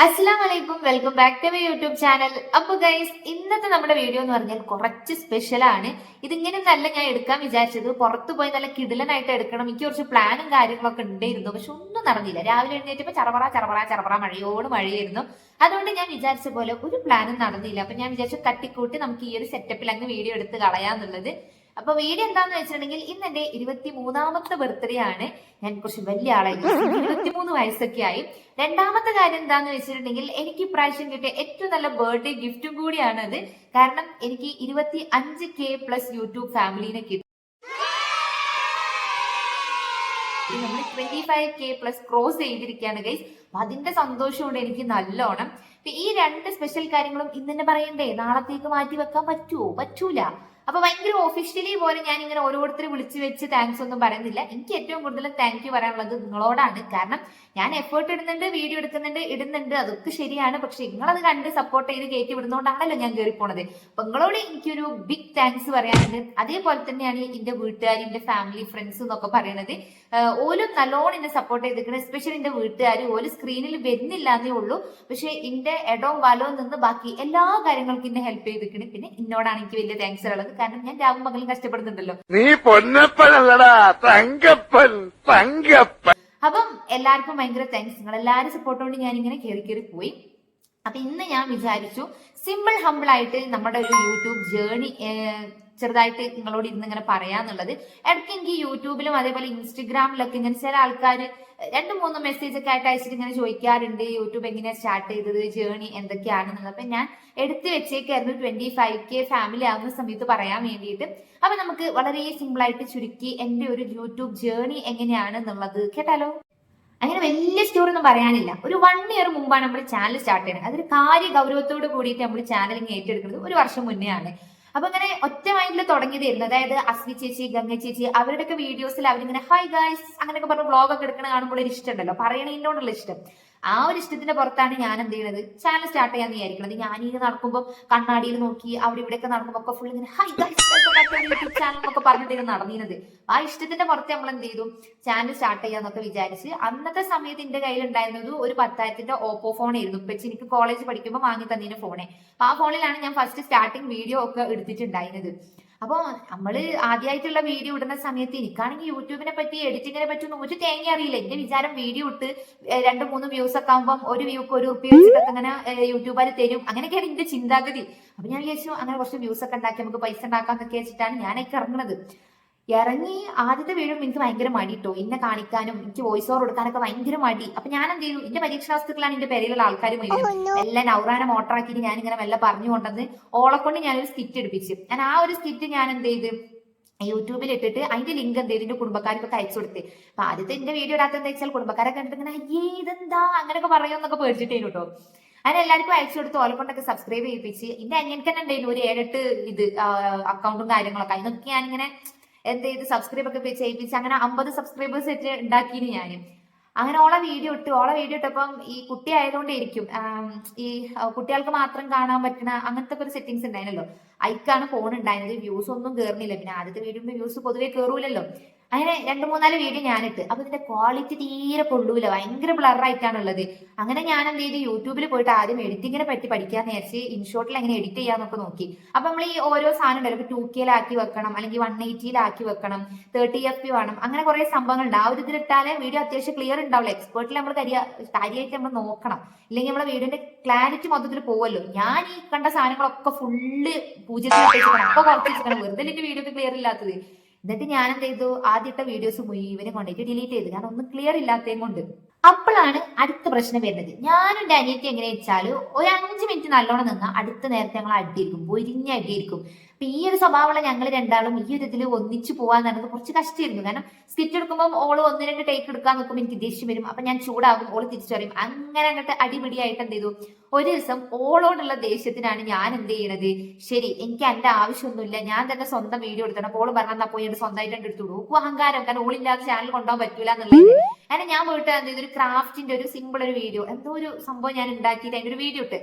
അസ്സലാം വലൈക്കും, welcome back to my YouTube channel. അപ്പൊ ഗൈസ്, ഇന്നത്തെ നമ്മുടെ വീഡിയോ എന്ന് പറഞ്ഞാൽ കുറച്ച് സ്പെഷ്യൽ ആണ്. ഇതിങ്ങനെ നല്ല ഞാൻ എടുക്കാൻ വിചാരിച്ചത്, പുറത്തു പോയി നല്ല കിടിലനായിട്ട് എടുക്കണം. എനിക്ക് കുറച്ച് പ്ലാനും കാര്യങ്ങളൊക്കെ ഉണ്ടായിരുന്നു, പക്ഷെ ഒന്നും നടന്നില്ല. രാവിലെ എഴുന്നേറ്റപ്പോ ചറപറ ചറപറ ചറപറ മഴയോട് മഴയായിരുന്നു. അതുകൊണ്ട് ഞാൻ വിചാരിച്ച പോലെ ഒരു പ്ലാനും നടന്നില്ല. അപ്പൊ ഞാൻ വിചാരിച്ചു തട്ടിക്കൂട്ടി നമുക്ക് ഈ ഒരു സെറ്റപ്പിൽ അങ്ങ് വീഡിയോ എടുത്ത് കളയാന്നുള്ളത്. അപ്പൊ വീഡിയോ എന്താന്ന് വെച്ചിട്ടുണ്ടെങ്കിൽ ഇന്ന് എന്റെ 23ാമത്തെ ബർത്ത്ഡേ ആണ്. ഞാൻ കുറച്ച് വലിയ ആളായി, 23 വയസ്സൊക്കെ ആയി. രണ്ടാമത്തെ കാര്യം എന്താന്ന് വെച്ചിട്ടുണ്ടെങ്കിൽ എനിക്ക് ഇപ്രാവശ്യം കിട്ടിയ ഏറ്റവും നല്ല ബർത്ത്ഡേ ഗിഫ്റ്റും കൂടിയാണ് അത്. കാരണം എനിക്ക് 25K പ്ലസ് യൂട്യൂബ് ഫാമിലിനെ കിട്ടി. നമ്മൾ 25K പ്ലസ് ക്രോസ് ചെയ്തിരിക്കുകയാണ് ഗൈസ്. അപ്പൊ അതിന്റെ സന്തോഷമുണ്ട് എനിക്ക് നല്ലോണം. ഈ രണ്ട് സ്പെഷ്യൽ കാര്യങ്ങളും ഇന്ന് തന്നെ പറയണ്ടേ? നാളത്തേക്ക് മാറ്റി വെക്കാൻ പറ്റുമോ? പറ്റൂല. അപ്പൊ ഭയങ്കര ഒഫീഷ്യലി പോലെ ഞാൻ ഇങ്ങനെ ഓരോരുത്തരെ വിളിച്ചു വെച്ച് താങ്ക്സ് ഒന്നും പറയുന്നില്ല. എനിക്ക് ഏറ്റവും കൂടുതൽ താങ്ക് യു പറയാനുള്ളത് നിങ്ങളോടാണ്. കാരണം ഞാൻ എഫേർട്ട് ഇടുന്നുണ്ട്, വീഡിയോ ഇടുന്നുണ്ട്, അതൊക്കെ ശരിയാണ്. പക്ഷെ നിങ്ങളത് കണ്ട് സപ്പോർട്ട് ചെയ്ത് കയറ്റി വിടുന്നോണ്ടാണല്ലോ ഞാൻ കയറി പോണത്. അപ്പൊ നിങ്ങളോട് എനിക്കൊരു ബിഗ് താങ്ക്സ് പറയാനുണ്ട്. അതേപോലെ തന്നെയാണ് എന്റെ വീട്ടുകാർ, എന്റെ ഫാമിലി, ഫ്രണ്ട്സ് എന്നൊക്കെ പറയുന്നത്. ഓലും നല്ലോണം എന്നെ സപ്പോർട്ട് ചെയ്തിരിക്കണം. എസ്പെഷ്യലി എന്റെ വീട്ടുകാർ. ഓല് സ്ക്രീനിൽ വരുന്നില്ല എന്നേ ഉള്ളൂ, പക്ഷെ എന്റെ എടവും വലവും നിന്ന് ബാക്കി എല്ലാ കാര്യങ്ങൾക്കും എന്നെ ഹെൽപ്പ് ചെയ്തിരിക്കണം. പിന്നെ എന്നോടാണ് എനിക്ക് വലിയ താങ്ക്സ് ഉള്ളത്. കാരണം ഞാൻ രാവും പകലും കഷ്ടപ്പെടുന്നുണ്ടല്ലോ. നീ പൊന്നപ്പനല്ലടാ, തങ്കപ്പൻ തങ്കപ്പൻ. അപ്പം എല്ലാവർക്കും ഭയങ്കര താങ്ക്സ്. നിങ്ങൾ എല്ലാവരും സപ്പോർട്ട് കൊണ്ട് ഞാൻ ഇങ്ങനെ കയറി പോയി. അപ്പൊ ഇന്ന് ഞാൻ വിചാരിച്ചു സിമ്പിൾ ഹമ്പിൾ ആയിട്ട് നമ്മുടെ ഒരു യൂട്യൂബ് ജേർണി ചെറുതായിട്ട് നിങ്ങളോട് ഇന്ന് ഇങ്ങനെ പറയാന്നുള്ളത്. ഇടയ്ക്ക് എനിക്ക് യൂട്യൂബിലും അതേപോലെ ഇൻസ്റ്റഗ്രാമിലൊക്കെ ഇങ്ങനെ ചില ആൾക്കാർ 2-3 മെസ്സേജ് ഒക്കെ ആയിട്ട് അയച്ചിട്ട് ഇങ്ങനെ ചോദിക്കാറുണ്ട്, യൂട്യൂബ് എങ്ങനെയാണ് സ്റ്റാർട്ട് ചെയ്തത്, ജേർണി എന്തൊക്കെയാണെന്നുള്ളത്. അപ്പൊ ഞാൻ എടുത്തു വെച്ചേക്കായിരുന്നു 25K ഫാമിലി ആവുന്ന സമയത്ത് പറയാൻ വേണ്ടിയിട്ട്. അപ്പൊ നമുക്ക് വളരെ സിമ്പിൾ ആയിട്ട് ചുരുക്കി എന്റെ ഒരു യൂട്യൂബ് ജേർണി എങ്ങനെയാണെന്നുള്ളത് കേട്ടാലോ. അങ്ങനെ വലിയ സ്റ്റോറി ഒന്നും പറയാനില്ല. ഒരു 1 ഇയർ മുമ്പാണ് നമ്മൾ ചാനൽ സ്റ്റാർട്ട് ചെയ്യുന്നത്. അതൊരു കാര്യ ഗൗരവത്തോട് കൂടിയിട്ട് നമ്മൾ ചാനൽ ഇങ്ങനെ ഏറ്റെടുക്കുന്നത് 1 വർഷം മുന്നേ ആണ്. അപ്പൊ ഇങ്ങനെ ഒറ്റ മൈൻഡിൽ തുടങ്ങിയതായിരുന്നു. അതായത് അസ്വി ചേച്ചി, ഗംഗ ചേച്ചി അവരുടെയൊക്കെ വീഡിയോസിൽ അവരിങ്ങനെ ഹായ് ഗായ്സ് അങ്ങനെയൊക്കെ പറഞ്ഞ് വ്ളോഗ് ഒക്കെ എടുക്കണ കാണുമ്പോൾ ഒരു ഇഷ്ടം ഉണ്ടല്ലോ, പറയണതിനോടുള്ള ഇഷ്ടം. ആ ഒരു ഇഷ്ടത്തിന്റെ പുറത്താണ് ഞാൻ എന്ത് ചെയ്യുന്നത്, ചാനൽ സ്റ്റാർട്ട് ചെയ്യാന്ന് വിചാരിക്കുന്നത്. ഞാൻ ഈ നടക്കുമ്പോൾ കണ്ണാടിയിൽ നോക്കി അവിടെ ഇവിടെയൊക്കെ നടക്കുമ്പോൾ ഒക്കെ ഫുൾ ഇങ്ങനെ ഹായ് ഗായ്സ് യൂട്യൂബ് ചാനൽ എന്നൊക്കെ പറഞ്ഞിട്ട് നടന്നിരുന്നത്. ആ ഇഷ്ടത്തിന്റെ പുറത്ത് നമ്മൾ എന്ത് ചെയ്തു, ചാനൽ സ്റ്റാർട്ട് ചെയ്യാന്നൊക്കെ വിചാരിച്ച്. അന്നത്തെ സമയത്ത് എന്റെ കയ്യിൽ ഉണ്ടായിരുന്നത് ഒരു 10,000 ഓപ്പോ ഫോൺ ആയിരുന്നു. ഇപ്പൊ എനിക്ക് കോളേജ് പഠിക്കുമ്പോൾ വാങ്ങി തന്നീന ഫോണെ. അപ്പൊ ആ ഫോണിലാണ് ഞാൻ ഫസ്റ്റ് സ്റ്റാർട്ടിങ് വീഡിയോ ഒക്കെ എടുത്തിട്ടുണ്ടായിരുന്നത്. അപ്പൊ നമ്മള് ആദ്യമായിട്ടുള്ള വീഡിയോ ഇടുന്ന സമയത്ത് എനിക്കാണെങ്കിൽ യൂട്യൂബിനെ പറ്റി, എഡിറ്റിങ്ങിനെ പറ്റി ഒന്നും ഒരു തേങ്ങ അറിയില്ല. എന്റെ വിചാരം വീഡിയോ ഇട്ട് 2-3 വ്യൂസ് ഒക്കെ ആകുമ്പോൾ ഒരു വ്യൂക്ക് 1 റുപ്യ വെച്ചിട്ടൊക്കെ അങ്ങനെ യൂട്യൂബുകാർ തരും. അങ്ങനെയൊക്കെയാണ് എന്റെ ചിന്താഗതി. അപ്പൊ ഞാൻ വിചാരിച്ചു അങ്ങനെ കുറച്ച് വ്യൂസ് ഒക്കെ ഉണ്ടാക്കി നമുക്ക് പൈസ ഉണ്ടാക്കാന്നൊക്കെ വെച്ചിട്ടാണ് ഞാനൊക്കെ ഇറങ്ങുന്നത്. ഇറങ്ങി ആദ്യത്തെ വീഡിയോ എനിക്ക് ഭയങ്കര മടി കേട്ടോ. എന്നെ കാണിക്കാനും എനിക്ക് വോയിസ് ഓവർ കൊടുക്കാനൊക്കെ ഭയങ്കര മടി. അപ്പൊ ഞാൻ എന്ത് ചെയ്തു, എന്റെ പരീക്ഷാവസ്തുക്കളാണ് എന്റെ പേരിലുള്ള ആൾക്കാർ മുഴുവൻ എല്ലാം നൗറാനെ മോട്ടറാക്കിയിട്ട് ഞാൻ ഇങ്ങനെ മെല്ലെ പറഞ്ഞു കൊണ്ടെന്ന് ഓളെ കൊണ്ട് ഞാനൊരു സ്കിറ്റ് എടുപ്പിച്ചു. ഞാൻ ആ ഒരു സ്കിറ്റ് ഞാൻ എന്ത് ചെയ്ത് യൂട്യൂബിൽ ഇട്ടിട്ട് അതിന്റെ ലിങ്ക് എന്ത് ചെയ്ത് എന്റെ കുടുംബക്കാർക്കൊക്കെ അയച്ചു കൊടുത്ത്. അപ്പൊ ആദ്യത്തെ എന്റെ വീഡിയോ ഇടാത്ത എന്താ വെച്ചാൽ കുടുംബക്കാരൊക്കെ കണ്ടിട്ട് ഇങ്ങനെ അയ്യേ ഇതെന്താ അങ്ങനെയൊക്കെ പറയുമെന്നൊക്കെ പേടിച്ചിട്ടേനു കേട്ടോ. അങ്ങനെ എല്ലാവർക്കും അയച്ചു കൊടുത്ത് ഓലെ കൊണ്ടൊക്കെ സബ്സ്ക്രൈബ് ചെയ്യിപ്പിച്ച്. എന്റെ അനിയൻക്ക് തന്നെ ഉണ്ടായിരുന്നു ഒരു 7-8 ഇത് അക്കൗണ്ടും കാര്യങ്ങളൊക്കെ. അതിനൊക്കെ ഞാനിങ്ങനെ എന്ത് ചെയ്ത് സബ്സ്ക്രൈബ് ഒക്കെ ചെയ്യിപ്പിച്ച് അങ്ങനെ 50 സബ്സ്ക്രൈബേഴ്സ് വെച്ച് ഉണ്ടാക്കിന് ഞാൻ. അങ്ങനെ ഓളെ വീഡിയോ ഇട്ടപ്പം ഈ കുട്ടി ആയതുകൊണ്ട് ഇരിക്കും ഈ കുട്ടികൾക്ക് മാത്രം കാണാൻ പറ്റുന്ന അങ്ങനത്തെ ഒരു സെറ്റിങ്സ് ഉണ്ടായിരുന്നല്ലോ. അയക്കാണ് ഫോൺ ഉണ്ടായിരുന്നത്. വ്യൂസ് ഒന്നും കയറുന്നില്ല. പിന്നെ ആദ്യത്തെ വീഡിയോ വ്യൂസ് പൊതുവെ കയറൂലല്ലോ. അങ്ങനെ 2-3-4 വീഡിയോ ഞാനിട്ട്. അപ്പൊ ഇതിന്റെ ക്വാളിറ്റി തീരെ കൊള്ളൂല, ഭയങ്കര ബ്ലർ ആയിട്ടാണുള്ളത്. അങ്ങനെ ഞാൻ എന്ത് ചെയ്ത് യൂട്യൂബിൽ പോയിട്ട് ആദ്യം എഡിറ്റിങ്ങിനെ പറ്റി പഠിക്കാന്ന് വിചാരിച്ച് ഇൻഷോട്ടിൽ എങ്ങനെ എഡിറ്റ് ചെയ്യാന്നൊക്കെ നോക്കി. അപ്പൊ നമ്മൾ ഈ ഓരോ സാധനം ഉണ്ടല്ലോ, ഇപ്പൊ 2K വെക്കണം, അല്ലെങ്കിൽ 180 വെക്കണം, 30fp വേണം, അങ്ങനെ കുറെ സംഭവങ്ങളുണ്ട്. ആ ഒരു ഇതിലിട്ടാലേ വീഡിയോ അത്യാവശ്യം ക്ലിയർ ഉണ്ടാവില്ല. എക്സ്പേർട്ടിൽ നമ്മൾ കാര്യമായിട്ട് നമ്മൾ നോക്കണം, ഇല്ലെങ്കിൽ നമ്മളെ വീഡിയോന്റെ ക്ലാരിറ്റി മൊത്തത്തിൽ പോവല്ലോ. ഞാൻ ഈ കണ്ട സാധനങ്ങളൊക്കെ ഫുള്ള് പൂജ്യത്തിൽ അപ്പൊ കുറച്ച് വെച്ചിട്ടാണ് വെറുതെ എന്റെ വീഡിയോ ഒക്കെ ക്ലിയർ ഇല്ലാത്തത്. എന്നിട്ട് ഞാൻ എന്ത് ചെയ്തു, ആദ്യത്തെ വീഡിയോസ് മുഴുവനെ കൊണ്ടിട്ട് ഡിലീറ്റ് ചെയ്തു. കാരണം ഒന്നും ക്ലിയർ ഇല്ലാത്തതും കൊണ്ട്. അപ്പോഴാണ് അടുത്ത പ്രശ്നം വരുന്നത്. ഞാനും എന്റെ അനിയത്തി എങ്ങനെ വെച്ചാൽ ഒരു 5 മിനിറ്റ് നല്ലോണം നിന്നാ അടുത്ത നേരത്തെ ഞങ്ങൾ അടിയിരിക്കും, പൊരിഞ്ഞ അടിയിരിക്കും. അപ്പൊ ഈ ഒരു സ്വഭാവമുള്ള ഞങ്ങൾ രണ്ടാളും ഈ ഒരു ഇതിൽ ഒന്നിച്ചു പോകാന്ന് പറയുന്നത് കുറച്ച് കഷ്ടമായിരുന്നു. കാരണം സ്കിറ്റ് എടുക്കുമ്പോൾ ഓള് 1-2 ടേക്ക് എടുക്കാൻ നോക്കുമ്പോൾ എനിക്ക് ദേഷ്യം വരും. അപ്പൊ ഞാൻ ചൂടാകും, ഓള് തിരിച്ചു പറയും. അങ്ങനെ അങ്ങോട്ട് അടിപിടിയായിട്ട് എന്ത് ചെയ്തു, ഒരു ദിവസം ഓളോടുള്ള ദേഷ്യത്തിനാണ് ഞാൻ എന്ത് ചെയ്യണത്, ശരി എനിക്ക് എന്റെ ആവശ്യമൊന്നുമില്ല, ഞാൻ തന്നെ സ്വന്തം വീഡിയോ എടുത്തണം. അപ്പോൾ ഓള് പറഞ്ഞാൽ പോയി എന്റെ സ്വന്തമായിട്ട് എടുത്തു കൊടുക്കും. അഹങ്കാരം, കാരണം ഓളില്ലാതെ ചാനൽ കൊണ്ടുപോകാൻ പറ്റൂല എന്നുള്ളത്. അങ്ങനെ ഞാൻ പോയിട്ട് എന്ത് ചെയ്തു, ഒരു ക്രാഫ്റ്റിന്റെ ഒരു സിമ്പിൾ ഒരു വീഡിയോ, എന്തോ ഒരു സംഭവം ഞാൻ ഉണ്ടാക്കിയിട്ട് അതിന്റെ ഒരു വീഡിയോ ഇട്ട്.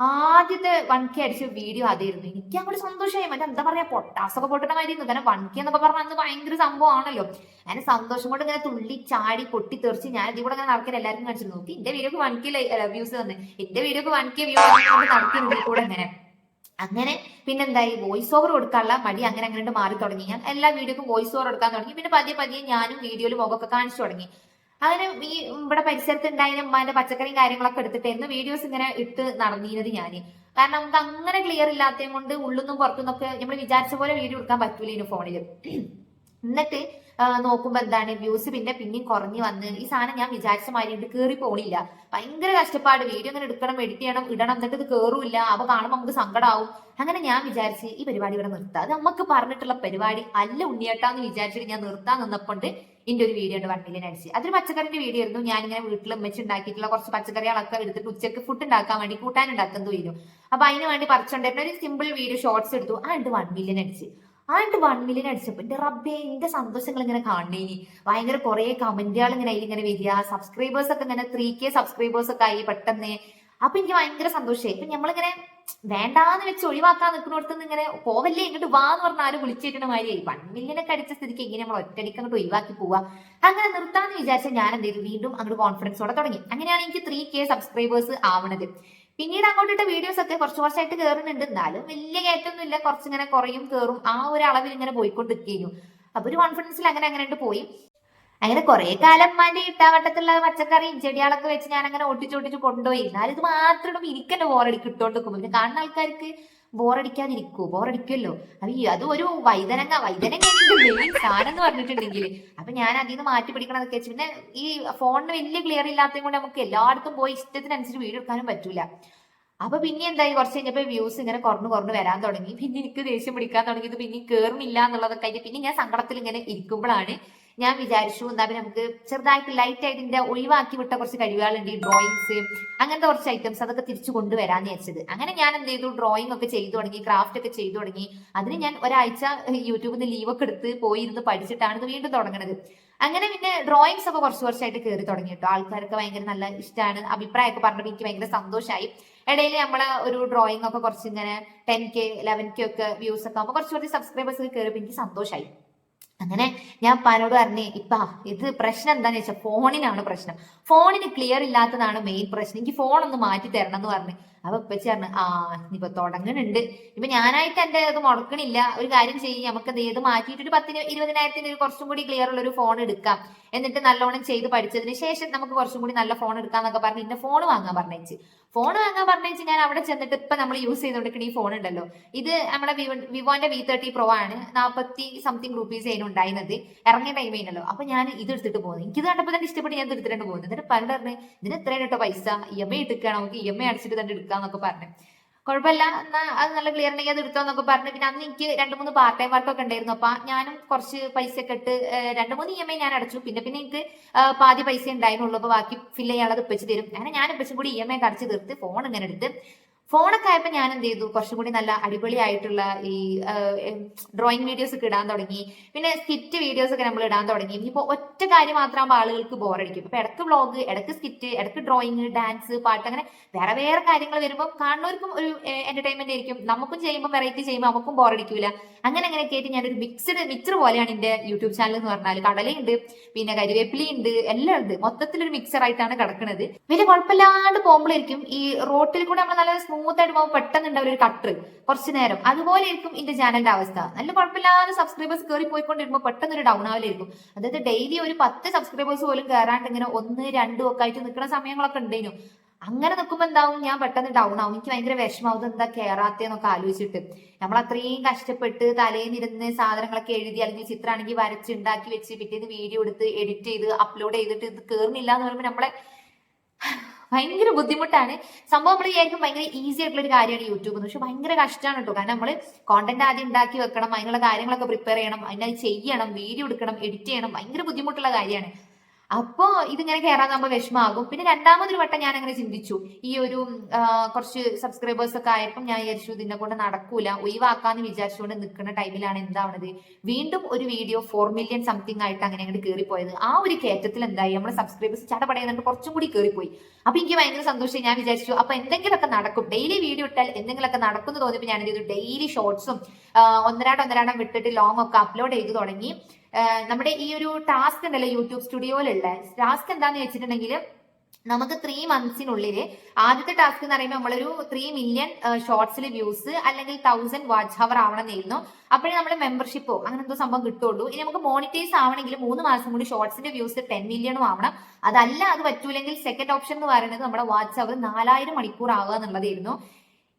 ആദ്യത്തെ 1K അടിച്ച വീഡിയോ അതായിരുന്നു. എനിക്ക് അങ്ങോട്ട് സന്തോഷമായി. മറ്റേ എന്താ പറയാ, പൊട്ടാസൊക്കെ പൊട്ടുന്ന കാര്യമായിരുന്നു. കാരണം 1K എന്നൊക്കെ പറഞ്ഞാൽ അന്ന് ഭയങ്കര സംഭവമാണല്ലോ. അങ്ങനെ സന്തോഷം കൊണ്ട് ഇങ്ങനെ തുള്ളി ചാടി പൊട്ടി തെറിച്ച് ഞാൻ ഇതിൽ കൂടെ അങ്ങനെ നടക്കാൻ എല്ലാവർക്കും കാണിച്ചിരുന്നു. നോക്കി എന്റെ വീഡിയോക്ക് 1K വ്യൂസ് തന്നെ, എന്റെ വീഡിയോക്ക് 1K വ്യൂ നടക്കുന്നത് ഇതിൽ കൂടെ ഇങ്ങനെ. അങ്ങനെ പിന്നെന്തായി, വോയിസ് ഓവർ കൊടുക്കാനുള്ള മടി അങ്ങനെ അങ്ങനെ മാറി തുടങ്ങി. ഞാൻ എല്ലാ വീഡിയോക്കും വോയിസ് ഓവർ എടുക്കാൻ തുടങ്ങി. പിന്നെ പതിയെ പതിയെ ഞാനും വീഡിയോയിൽ മുഖമൊക്കെ കാണിച്ചു തുടങ്ങി. അങ്ങനെ ഈ ഇവിടെ പരിസരത്ത് ഉണ്ടായിരുന്ന ഉമ്മാന്റെ പച്ചക്കറിയും കാര്യങ്ങളൊക്കെ എടുത്തിട്ടായിരുന്നു വീഡിയോസ് ഇങ്ങനെ ഇട്ട് നടന്നിരുന്നത് ഞാൻ. കാരണം നമുക്ക് അങ്ങനെ ക്ലിയർ ഇല്ലാത്തത് കൊണ്ട് ഉള്ളുന്നും പുറത്തുനിന്നൊക്കെ നമ്മൾ വിചാരിച്ച പോലെ വീഡിയോ എടുക്കാൻ പറ്റൂല ഫോണിൽ. എന്നിട്ട് നോക്കുമ്പോ എന്താണ് വ്യൂസ് പിന്നെയും കുറഞ്ഞു വന്ന് ഈ സാധനം ഞാൻ വിചാരിച്ച മാതിരി കയറി പോണില്ല. ഭയങ്കര കഷ്ടപ്പാട്. വീഡിയോ ഇങ്ങനെ എടുക്കണം, എഡിറ്റ് ചെയ്യണം, ഇടണം, എന്നിട്ട് ഇത് കയറൂല്ല. അപ്പൊ കാണുമ്പോൾ നമുക്ക് സങ്കടമാവും. അങ്ങനെ ഞാൻ വിചാരിച്ച് ഈ പരിപാടി ഇവിടെ നിർത്താം, അത് നമുക്ക് പറഞ്ഞിട്ടുള്ള പരിപാടി അല്ല ഉണ്ണിയേട്ടാന്ന് വിചാരിച്ചിട്ട് ഞാൻ നിർത്താൻ നിന്നപ്പോണ്ട് എന്റെ ഒരു വീഡിയോ ഉണ്ട് 1 മില്യൺ അടിച്ച്. അതൊരു പച്ചക്കറിന്റെ വീഡിയോ ആയിരുന്നു. ഞാനിങ്ങനെ വീട്ടിൽ വെച്ചുണ്ടാക്കിയിട്ടുള്ള കുറച്ച് പച്ചക്കറികളൊക്കെ എടുത്തിട്ട് ഉച്ചക്ക് ഫുഡ് ഉണ്ടാക്കാൻ വേണ്ടി കൂട്ടാൻ ഉണ്ടാക്കുന്നതായിരുന്നു. അപ്പൊ അതിന് വേണ്ടി പറിച്ചുകൊണ്ടിരുന്ന ഒരു സിമ്പിൾ വീഡിയോ ഷോർട്സ് എടുത്തു. ആ 1 മില്യൺ അടിച്ച്. 1 മില്യൺ അടിച്ചപ്പോ എന്റെ റബ്ബേ, എന്റെ സന്തോഷങ്ങൾ ഇങ്ങനെ കാണേനി. ഭയങ്കര കുറെ കമന്റുകൾ ഇങ്ങനെ അതിലിങ്ങനെ വരിക. സബ്സ്ക്രൈബേഴ്സ് ഒക്കെ ഇങ്ങനെ 3K സബ്സ്ക്രൈബേഴ്സ് ഒക്കെ ആയി പെട്ടെന്ന്. അപ്പൊ എനിക്ക് ഭയങ്കര സന്തോഷമായി. ഇപ്പൊ നമ്മളിങ്ങനെ വേണ്ടാന്ന് വെച്ച് ഒഴിവാക്കാൻ നിൽക്കുന്നിടത്തുനിന്ന് ഇങ്ങനെ പോവല്ലേ ഇങ്ങോട്ട് വാ എന്ന് പറഞ്ഞാൽ ആരും വിളിച്ചേറ്റുന്ന മാതിരിയായി. 1 മില്യൺ ഒക്കെ അടിച്ച സ്ഥിതിക്ക് എങ്ങനെ നമ്മൾ ഒറ്റയടിക്ക് അങ്ങോട്ട് ഒഴിവാക്കി പോവാ. അങ്ങനെ നിർത്താന്ന് വിചാരിച്ചാൽ ഞാൻ എന്ത് ചെയ്തു, വീണ്ടും അങ്ങോട്ട് കോൺഫിഡൻസോടെ തുടങ്ങി. അങ്ങനെയാണ് എനിക്ക് 3K സബ്സ്ക്രൈബേഴ്സ് ആവണത്. പിന്നീട് അങ്ങോട്ടിട്ട വീഡിയോസ് ഒക്കെ കുറച്ചായിട്ട് കയറുന്നുണ്ട്. എന്നാലും വലിയ കയറ്റൊന്നും ഇല്ല, കുറച്ചിങ്ങനെ കുറയും കയറും ആ ഒരു അളവിൽ ഇങ്ങനെ പോയിക്കൊണ്ടിരിക്കുന്നു. അപ്പൊ ഒരു കോൺഫിഡൻസിൽ അങ്ങനെ അങ്ങനെ പോയി. അങ്ങനെ കുറെ കാലം ഉമ്മാന്റെ ഇട്ടാവട്ടത്തുള്ള പച്ചക്കറിയും ചെടികളൊക്കെ വെച്ച് ഞാൻ അങ്ങനെ ഒട്ടിച്ചൊട്ടിച്ച് കൊണ്ടുപോയി. എന്നാലും ഇത് മാത്രം ഇടുമ്പോൾ എനിക്കെന്നെ ബോറടിക്ക് ഇട്ടോണ്ട് നിൽക്കുമ്പോൾ പിന്നെ കാണുന്ന ആൾക്കാർക്ക് ബോറടിക്കുമല്ലോ. അത് ഒരു വൈതനങ്ങ മെയിൻ സാധനം എന്ന് പറഞ്ഞിട്ടുണ്ടെങ്കിൽ അപ്പൊ ഞാൻ അതിൽ നിന്ന് മാറ്റി പിടിക്കണമെന്നൊക്കെ വെച്ച്. പിന്നെ ഈ ഫോണിന് വലിയ ക്ലിയർ ഇല്ലാത്തത് കൊണ്ട് നമുക്ക് എല്ലായിടത്തും പോയി ഇഷ്ടത്തിനനുസരിച്ച് വീഡിയോ എടുക്കാനും പറ്റൂല. അപ്പൊ പിന്നെ എന്തായി, കുറച്ച് കഴിഞ്ഞപ്പോ വ്യൂസ് ഇങ്ങനെ കുറഞ്ഞു വരാൻ തുടങ്ങി. പിന്നെ എനിക്ക് ദേഷ്യം പിടിക്കാൻ തുടങ്ങിയത് പിന്നെ കേറുന്നില്ല എന്നുള്ളതൊക്കെ ആയിട്ട് പിന്നെ ഞാൻ സങ്കടത്തിൽ ഇങ്ങനെ ഇരിക്കുമ്പോഴാണ് ഞാൻ വിചാരിച്ചു എന്താ നമുക്ക് ചെറുതായിട്ട് ലൈറ്റ് ആയിട്ട് ഇതിന്റെ ഒഴിവാക്കി വിട്ട കുറച്ച് കഴിവുകളുണ്ട്, ഈ ഡ്രോയിങ്സ് അങ്ങനത്തെ കുറച്ച് ഐറ്റംസ് അതൊക്കെ തിരിച്ചു കൊണ്ടുവരാന്ന് വെച്ചത്. അങ്ങനെ ഞാൻ എന്ത് ചെയ്തു, ഡ്രോയിങ് ഒക്കെ ചെയ്തു തുടങ്ങി, ക്രാഫ്റ്റ് ഒക്കെ ചെയ്തു തുടങ്ങി. അതിന് ഞാൻ ഒരാഴ്ച യൂട്യൂബിൽ നിന്ന് ലീവൊക്കെ എടുത്ത് പോയിരുന്ന് പഠിച്ചിട്ടാണ് ഇത് വീണ്ടും തുടങ്ങുന്നത്. അങ്ങനെ പിന്നെ ഡ്രോയിങ്സ് ഒക്കെ കുറച്ചായിട്ട് കയറി തുടങ്ങി കേട്ടോ. ആൾക്കാർക്ക് ഭയങ്കര നല്ല ഇഷ്ടമാണ്, അഭിപ്രായമൊക്കെ പറഞ്ഞപ്പോൾ എനിക്ക് ഭയങ്കര സന്തോഷമായി. ഇടയിൽ നമ്മളെ ഒരു ഡ്രോയിങ് ഒക്കെ കുറച്ച് ഇങ്ങനെ 10K 11K ഒക്കെ വ്യൂസ് ഒക്കെ ആകുമ്പോൾ കുറച്ച് സബ്സ്ക്രൈബേഴ്സ് ഒക്കെ കയറിയപ്പോൾ എനിക്ക് സന്തോഷമായി. അങ്ങനെ ഞാൻ പനോട് പറഞ്ഞേ, ഇത് പ്രശ്നം എന്താന്ന് വെച്ചാൽ ഫോണിനാണ് പ്രശ്നം, ഫോണിന് ക്ലിയർ ഇല്ലാത്തതാണ് മെയിൻ പ്രശ്നം, എനിക്ക് ഫോൺ ഒന്ന് മാറ്റി തരണം എന്ന് പറഞ്ഞു. അപ്പൊ ഇപ്പച്ചി പറഞ്ഞു ഇനിയിപ്പൊ തുടങ്ങുന്നുണ്ട്, ഇപ്പൊ ഞാനായിട്ട് എന്റെ ഇത് മുടക്കണില്ല, ഒരു കാര്യം ചെയ്യും, നമുക്ക് ഇത് മാറ്റിയിട്ട് ഒരു 10,000-20,000 കുറച്ചും കൂടി ക്ലിയർ ഉള്ള ഒരു ഫോൺ എടുക്കാം, എന്നിട്ട് നല്ലോണം ചെയ്ത് പഠിച്ചതിന് ശേഷം നമുക്ക് കുറച്ചും കൂടി നല്ല ഫോൺ എടുക്കാന്നൊക്കെ പറഞ്ഞ് ഇന്ന ഫോൺ വാങ്ങാൻ പറഞ്ഞേച്ച് ഞാൻ അവിടെ ചെന്നിട്ട് ഇപ്പൊ നമ്മൾ യൂസ് ചെയ്തുകൊണ്ടിരിക്കുന്ന ഈ ഫോൺ ഉണ്ടല്ലോ, ഇത് നമ്മുടെ വിവോന്റെ V30 Pro ആണ്. 40 സംതിങ് റുപ്പീസ് അതിന് ഉണ്ടായിരുന്നത്, ഇറങ്ങിയ ടൈം ആയിരുന്നല്ലോ. അപ്പൊ ഞാൻ ഇത് എടുത്തിട്ട് പോകുന്നത്, എനിക്കിത് കണ്ടപ്പോൾ തന്നെ ഇഷ്ടപ്പെട്ട് ഞാൻ എടുത്തിട്ടുണ്ട് പോകുന്നത്. എന്നിട്ട് പണ്ട് പറഞ്ഞ് ഇതിന് എത്രയാണ് കേട്ടോ പൈസ, EMI എടുക്കണം, നമുക്ക് EMI അടിച്ചിട്ട് തന്നെ എടുക്കാന്നൊക്കെ പറഞ്ഞു. കുഴപ്പമില്ല, എന്നാ അത് നല്ല ക്ലിയർ ഉണ്ടെങ്കിൽ അത് എടുത്തോന്നൊക്കെ പറഞ്ഞു. പിന്നെ അന്ന് എനിക്ക് 2-3 പാർട്ട് ടൈം വർക്കൊക്കെ ഉണ്ടായിരുന്നു. അപ്പൊ ഞാനും കുറച്ച് പൈസ ഒക്കെ ഇട്ട് 2-3 EMI ഞാൻ അടച്ചു. പിന്നെ എനിക്ക് പാതി പൈസ ഉണ്ടായിരുന്നുള്ളൂ, അപ്പൊ ബാക്കി ഫില്ല് ചെയ്യാനുള്ളത് ഇപ്പച്ച് തരും. അങ്ങനെ ഞാൻ ഇപ്പച്ചും കൂടി EMI ഒക്കെ അടച്ച് തീർത്ത് ഫോൺ ഇങ്ങനെ എടുത്ത്, ഫോണൊക്കെ ആയപ്പോ ഞാൻ എന്ത് ചെയ്തു, കുറച്ചും കൂടി നല്ല അടിപൊളിയായിട്ടുള്ള ഈ ഡ്രോയിങ് വീഡിയോസ് ഒക്കെ ഇടാൻ തുടങ്ങി. പിന്നെ സ്കിറ്റ് വീഡിയോസ് ഒക്കെ നമ്മൾ ഇടാൻ തുടങ്ങി. ഇനിയിപ്പോ ഒറ്റ കാര്യം മാത്രമാകുമ്പോൾ ആളുകൾക്ക് ബോറടിക്കും. അപ്പൊ ഇടക്ക് വ്ളോഗ്, ഇടക്ക് സ്കിറ്റ്, ഇടക്ക് ഡ്രോയിങ്, ഡാൻസ്, പാട്ട്, അങ്ങനെ വേറെ കാര്യങ്ങൾ വരുമ്പോൾ കാണുന്നവർക്കും ഒരു എന്റർടൈൻമെന്റ് ആയിരിക്കും, നമുക്കും ചെയ്യുമ്പോൾ വെറൈറ്റി ചെയ്യുമ്പോൾ നമുക്കും ബോറടിക്കൂല. അങ്ങനെയൊക്കെ ആയിട്ട് ഞാനൊരു മിക്സർ പോലെയാണ് എന്റെ യൂട്യൂബ് ചാനൽ എന്ന് പറഞ്ഞാൽ. കടലയുണ്ട്, പിന്നെ കരിവേപ്പിലയുണ്ട്, എല്ലാം ഉണ്ട്, മൊത്തത്തിലൊരു മിക്സർ ആയിട്ടാണ് കിടക്കുന്നത്. വലിയ കുഴപ്പമില്ലാണ്ട് പോകുമ്പോഴായിരിക്കും ഈ റോട്ടിൽ കൂടെ നമ്മൾ നല്ല സ്മൂത്ത് ആയിട്ട് പോകുമ്പോൾ പെട്ടെന്ന് ഉണ്ടാവില്ല ഒരു കട്ടർ കുറച്ചു നേരം, അതുപോലെ ആയിരിക്കും എന്റെ ചാനലിന്റെ അവസ്ഥ. നല്ല കുഴപ്പമില്ലാതെ സബ്സ്ക്രൈബേഴ്സ് കയറി പോയിക്കൊണ്ടിരിക്കുമ്പോൾ പെട്ടെന്ന് ഒരു ഡൗൺ ആവലായിരിക്കും. അതായത് ഡെയിലി ഒരു 10 സബ്സ്ക്രൈബേഴ്സ് പോലും കയറാണ്ട് ഇങ്ങനെ 1-2 ഒക്കെ ആയിട്ട് നിൽക്കുന്ന സമയങ്ങളൊക്കെ ഉണ്ടായിരുന്നു. അങ്ങനെ നിൽക്കുമ്പോൾ എന്താവും, ഞാൻ പെട്ടെന്ന് ഡൗൺ ആവും, എനിക്ക് ഭയങ്കര വിഷമാവും, എന്താ കയറാത്തേന്നൊക്കെ ആലോചിച്ചിട്ട്. നമ്മൾ അത്രയും കഷ്ടപ്പെട്ട് തലേന്നിരുന്ന് സാധനങ്ങളൊക്കെ എഴുതി, അല്ലെങ്കിൽ ചിത്രമാണെങ്കിൽ വരച്ച് ഉണ്ടാക്കി വെച്ച് പിറ്റേന്ന് വീഡിയോ എടുത്ത് എഡിറ്റ് ചെയ്ത് അപ്ലോഡ് ചെയ്തിട്ട് ഇത് കയറുന്നില്ല എന്ന് പറയുമ്പോൾ നമ്മളെ ഭയങ്കര ബുദ്ധിമുട്ടാണ്. സംഭവം നമ്മൾ വിചാരിക്കും ഭയങ്കര ഈസി ആയിട്ടുള്ള ഒരു കാര്യമാണ് യൂട്യൂബ് എന്ന്, പക്ഷെ ഭയങ്കര കഷ്ടമാണ് കേട്ടോ. കാരണം നമ്മൾ കോണ്ടന്റ് ആദ്യം ഉണ്ടാക്കി വെക്കണം, അതിനുള്ള കാര്യങ്ങളൊക്കെ പ്രിപ്പയർ ചെയ്യണം, അതിനത് ചെയ്യണം, വീഡിയോ എടുക്കണം, എഡിറ്റ് ചെയ്യണം, ഭയങ്കര ബുദ്ധിമുട്ടുള്ള കാര്യമാണ്. അപ്പോ ഇതിങ്ങനെ കയറാതാകുമ്പോൾ വിഷമാകും. പിന്നെ രണ്ടാമതൊരു വട്ടം ഞാൻ അങ്ങനെ ചിന്തിച്ചു, ഈ ഒരു കുറച്ച് സബ്സ്ക്രൈബേഴ്സ് ഒക്കെ ആയപ്പോൾ ഞാൻ വിചാരിച്ചു ഇതിനെ കൊണ്ട് നടക്കൂല, ഒഴിവാക്കാന്ന് വിചാരിച്ചുകൊണ്ട് നിൽക്കുന്ന ടൈമിലാണ് എന്താവണത്, വീണ്ടും ഒരു വീഡിയോ 4 മില്യൺ സംതിങ് ആയിട്ട് അങ്ങനെ അങ്ങോട്ട് കയറിപ്പോയത്. ആ ഒരു കയറ്റത്തിൽ എന്തായി, നമ്മുടെ സബ്സ്ക്രൈബേഴ്സ് ചടപടയുന്നുണ്ട് കുറച്ചും കൂടി കയറിപ്പോയി. അപ്പൊ എനിക്ക് ഭയങ്കര സന്തോഷം. ഞാൻ വിചാരിച്ചു അപ്പൊ എന്തെങ്കിലുമൊക്കെ നടക്കും, ഡെയിലി വീഡിയോ ഇട്ടാൽ എന്തെങ്കിലുമൊക്കെ നടക്കും എന്ന് തോന്നിയപ്പോൾ ഞാൻ ഇത് ഡെയിലി ഷോർട്സും ഒന്നരാടം വിട്ടിട്ട് ലോങ് ഒക്കെ അപ്ലോഡ് ചെയ്ത് തുടങ്ങി. നമ്മുടെ ഈ ഒരു ടാസ്ക് ഉണ്ടല്ലോ യൂട്യൂബ് സ്റ്റുഡിയോയിലുള്ള ടാസ്ക് എന്താന്ന് വെച്ചിട്ടുണ്ടെങ്കിൽ, നമുക്ക് 3 മന്ത്സിനുള്ളിൽ ആദ്യത്തെ ടാസ്ക് എന്ന് പറയുമ്പോൾ നമ്മളൊരു 3 മില്യൺ ഷോർട്സിൽ വ്യൂസ് അല്ലെങ്കിൽ 1000 വാച്ച് അവർ ആവണമെന്നായിരുന്നു. അപ്പോഴേ നമ്മൾ മെമ്പർഷിപ്പോ അങ്ങനെ എന്തോ സംഭവം കിട്ടുള്ളൂ. ഇനി നമുക്ക് മോണിറ്റൈസ് ആവണമെങ്കിൽ 3 മാസം കൂടി ഷോർട്സിന്റെ വ്യൂസ് 10 മില്യണും ആവണം. അതല്ല അത് പറ്റൂലെങ്കിൽ സെക്കൻഡ് ഓപ്ഷൻ എന്ന് പറയുന്നത് നമ്മുടെ വാച്ച് അവർ 4000 മണിക്കൂർ ആവുക എന്നുള്ളതായിരുന്നു.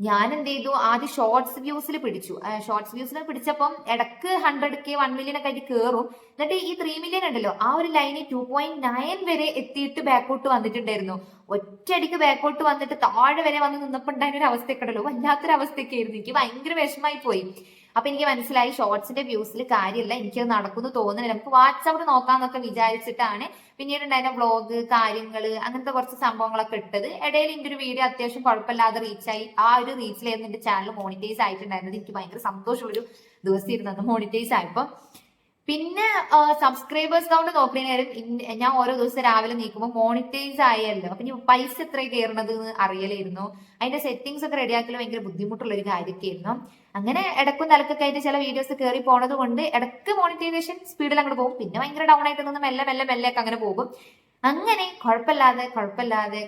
ഞാൻ എന്ത് ചെയ്തു, ആദ്യം ഷോർട്സ് വ്യൂസിൽ പിടിച്ചു. ഷോർട്സ് വ്യൂസിൽ പിടിച്ചപ്പം ഇടക്ക് 100K 1 മില്യൺ ഒക്കെ ആയിട്ട് കയറും. എന്നിട്ട് ഈ 3 മില്യൺ ഉണ്ടല്ലോ, ആ ഒരു ലൈനിൽ 2.9 വരെ എത്തിയിട്ട് ബാക്കോട്ട് വന്നിട്ടുണ്ടായിരുന്നു. ഒറ്റയടിക്ക് ബാക്കോട്ട് വന്നിട്ട് താഴെ വരെ വന്ന് നിന്നപ്പോൾ ഉണ്ടായ ഒരു അവസ്ഥയൊക്കെ ഉണ്ടല്ലോ, വല്ലാത്തൊരു അവസ്ഥയൊക്കെ ആയിരുന്നു. എനിക്ക് ഭയങ്കര വിഷമായി പോയി. അപ്പൊ എനിക്ക് മനസ്സിലായി ഷോർട്സിന്റെ വ്യൂസിൽ കാര്യമില്ല, എനിക്കത് നടക്കുന്നു തോന്നുന്നില്ല, നമുക്ക് വാട്സാപ്പ് നോക്കാന്നൊക്കെ വിചാരിച്ചിട്ടാണ് പിന്നീട് ഉണ്ടായിരുന്ന വ്ളോഗ് കാര്യങ്ങള് അങ്ങനത്തെ കുറച്ച് സംഭവങ്ങളൊക്കെ ഇട്ടത്. ഇടയിൽ എന്റെ ഒരു വീഡിയോ അത്യാവശ്യം കുഴപ്പമില്ലാതെ റീച്ചായി. ആ ഒരു റീച്ചിലായിരുന്നു എന്റെ ചാനൽ മോണിറ്റൈസ് ആയിട്ടുണ്ടായിരുന്നത്. എനിക്ക് ഭയങ്കര സന്തോഷമുള്ളൊരു ദിവസമായിരുന്നു അത് മോണിറ്റൈസ് ആയപ്പോ. പിന്നെ സബ്സ്ക്രൈബേഴ്സ് കൗണ്ട് നോക്കുന്ന നേരം ഞാൻ ഓരോ ദിവസം രാവിലെ നീക്കുമ്പോൾ മോണിറ്റൈസ് ആയല്ലോ, അപ്പൊ ഇനി പൈസ എത്ര കയറണത് എന്ന് അറിയലായിരുന്നു. അതിന്റെ സെറ്റിംഗ്സ് ഒക്കെ റെഡിയാക്കൽ ഭയങ്കര ബുദ്ധിമുട്ടുള്ള ഒരു കാര്യമൊക്കെ ആയിരുന്നു. അങ്ങനെ ഇടക്കും തലക്കൊക്കെ ആയിട്ട് ചില വീഡിയോസ് കയറി പോണത് കൊണ്ട് ഇടക്ക് മോണിറ്റൈസേഷൻ സ്പീഡിൽ അങ്ങോട്ട് പോകും, പിന്നെ ഭയങ്കര ഡൗൺ ആയിട്ട് നിന്ന് മെല്ലെ മെല്ലെ മെല്ലെ ഒക്കെ അങ്ങനെ പോകും. അങ്ങനെ കുഴപ്പമില്ലാതെ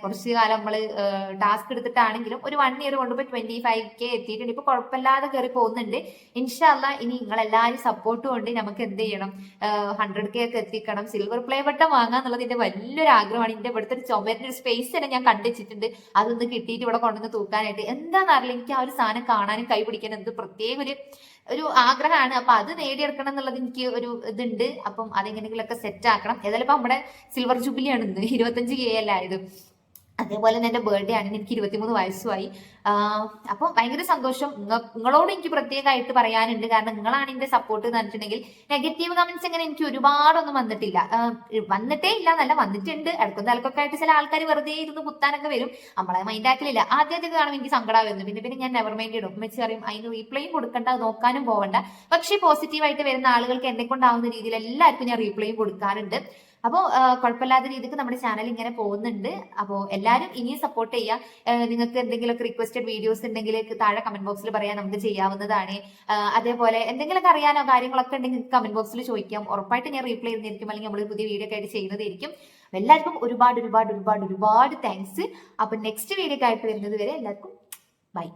കുറച്ചു കാലം നമ്മള് ടാസ്ക് എടുത്തിട്ടാണെങ്കിലും ഒരു 1 ഇയർ കൊണ്ടുപോയി 25K എത്തിയിട്ടുണ്ട്. ഇപ്പൊ കുഴപ്പമില്ലാതെ കയറി പോകുന്നുണ്ട്. ഇൻഷാല്ല ഇനി നിങ്ങളെല്ലാവരും സപ്പോർട്ട് കൊണ്ട് നമുക്ക് എന്ത് ചെയ്യണം, 100K ഒക്കെ എത്തിക്കണം, സിൽവർ പ്ലേ ബട്ടൺ വാങ്ങാന്നുള്ളത് എന്റെ വലിയൊരു ആഗ്രഹമാണ്. എന്റെ ഇവിടുത്തെ ഒരു ചുമരിന്റെ ഒരു സ്പേസ് തന്നെ ഞാൻ കണ്ടുവച്ചിട്ടുണ്ട്, അതൊന്ന് കിട്ടിയിട്ട് ഇവിടെ കൊണ്ടുവന്ന് തൂക്കാനായിട്ട്. എന്താണെന്നറിയില്ല, എനിക്ക് ആ ഒരു സാധനം കാണാനും കൈ പിടിക്കാനും എന്ത് പ്രത്യേക ഒരു ആഗ്രഹമാണ്. അപ്പൊ അത് നേടിയെടുക്കണം എന്നുള്ളത് എനിക്ക് ഒരു ഇതുണ്ട്. അപ്പം അതെങ്ങനെയെങ്കിലൊക്കെ സെറ്റ് ആക്കണം. ഏതായാലും ഇപ്പൊ നമ്മുടെ സിൽവർ ജൂബിലി ആണ് ഇന്ന് 25K അല്ലായത്. അതേപോലെ തന്നെ എന്റെ ബർത്ത്ഡേ ആണ്, എനിക്ക് 23 വയസ്സുമായി. അപ്പൊ ഭയങ്കര സന്തോഷം. നിങ്ങളോട് എനിക്ക് പ്രത്യേകമായിട്ട് പറയാനുണ്ട്, കാരണം നിങ്ങളാണ് എന്റെ സപ്പോർട്ട് എന്ന് പറഞ്ഞിട്ടുണ്ടെങ്കിൽ. നെഗറ്റീവ് കമന്റ്സ് എങ്ങനെ എനിക്ക് ഒരുപാടൊന്നും വന്നിട്ടില്ല, വന്നിട്ടേ ഇല്ല എന്നല്ല, വന്നിട്ടുണ്ട്. ഇടക്കും തലക്കൊക്കെ ആയിട്ട് ചില ആൾക്കാർ വെറുതെ ഇരുന്ന് കുത്താനൊക്കെ വരും, നമ്മളെ മൈൻഡ് ആക്കലില്ല. ആദ്യത്തെ കാണുമ്പോൾ എനിക്ക് സങ്കടമായിരുന്നു, പിന്നെ ഞാൻ നെവർ മൈൻഡ് ഇടും. ഉമ്മച്ചി പറയും അതിന് റീപ്ലൈയും കൊടുക്കണ്ട, നോക്കാനും പോകണ്ട. പക്ഷേ പോസിറ്റീവായിട്ട് വരുന്ന ആളുകൾക്ക് എന്നെ കൊണ്ടാവുന്ന രീതിയിൽ എല്ലാവർക്കും ഞാൻ റീപ്ലൈയും കൊടുക്കാറുണ്ട്. അപ്പോൾ കുഴപ്പമില്ലാത്ത രീതിക്ക് നമ്മുടെ ചാനൽ ഇങ്ങനെ പോകുന്നുണ്ട്. അപ്പോൾ എല്ലാവരും ഇനിയും സപ്പോർട്ട് ചെയ്യുക. നിങ്ങൾക്ക് എന്തെങ്കിലുമൊക്കെ റിക്വസ്റ്റഡ് വീഡിയോസ് ഉണ്ടെങ്കിൽ താഴെ കമന്റ് ബോക്സിൽ പറയാൻ നമുക്ക് ചെയ്യാവുന്നതാണ്. അതേപോലെ എന്തെങ്കിലുമൊക്കെ അറിയാനോ കാര്യങ്ങളൊക്കെ ഉണ്ടെങ്കിൽ കമന്റ് ബോക്സിൽ ചോദിക്കാം, ഉറപ്പായിട്ട് ഞാൻ റീപ്ലൈ ചെയ്യുന്നതായിരിക്കും, അല്ലെങ്കിൽ നമ്മൾ പുതിയ വീഡിയോ ഒക്കെ ആയിട്ട് ചെയ്യുന്നതായിരിക്കും. എല്ലാവർക്കും ഒരുപാട് താങ്ക്സ്. അപ്പൊ നെക്സ്റ്റ് വീഡിയോ ഒക്കെ ആയിട്ട് വരുന്നത് വരെ എല്ലാവർക്കും ബൈ.